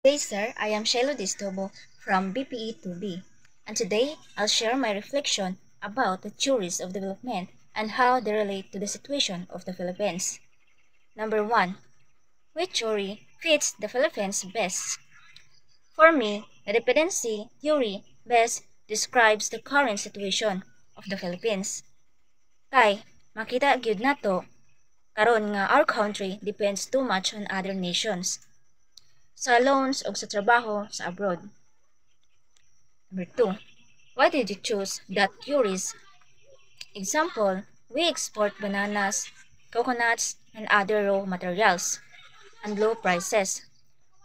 Hey sir, I am Shelo Distobo from BPE2B, and today I'll share my reflection about the theories of development and how they relate to the situation of the Philippines. Number 1. Which theory fits the Philippines best? For me, the dependency theory best describes the current situation of the Philippines. Kay, makita gyud nato karon nga our country depends too much on other nations sa loans o sa trabaho sa abroad. Number 2. Why did you choose that theories? Example, we export bananas, coconuts, and other raw materials, and low prices.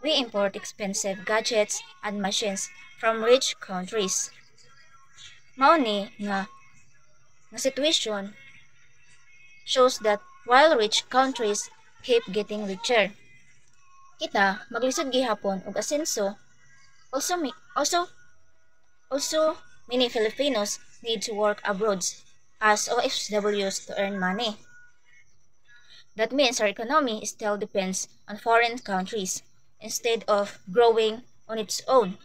We import expensive gadgets and machines from rich countries. Mao ni nga situation shows that while rich countries keep getting richer, kita maglisod gihapon og asenso. Also many Filipinos need to work abroad as OFWs to earn money. That means our economy still depends on foreign countries instead of growing on its own.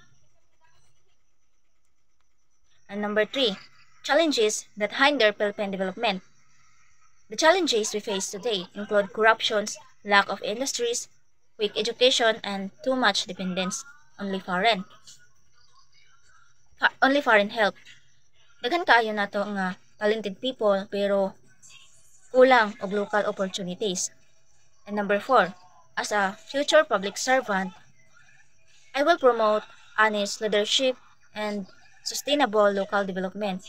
And number 3, challenges that hinder Philippine development. The challenges we face today include corruptions, lack of industries, weak education, and too much dependence only foreign help. Daghan kaayo nato nga talented people pero kulang og local opportunities. And number 4, as a future public servant, I will promote honest leadership and sustainable local development.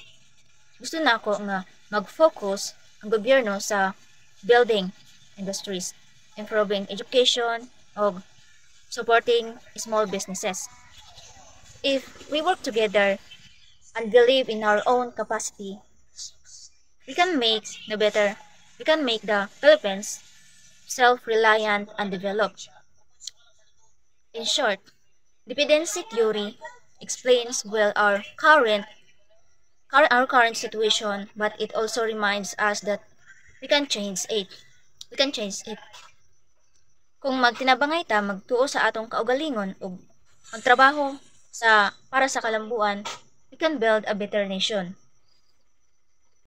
Gusto na ako nga mag-focus ang gobyerno sa building industries, improving education, o supporting small businesses. If we work together and believe in our own capacity, we can make the Philippines self-reliant and developed. In short, dependency theory explains well our current situation, but it also reminds us that we can change it. We can change it. Kung magtinabangay ta magtuo sa atong kaugalingon ug magtrabaho para sa kalambuan, we can build a better nation.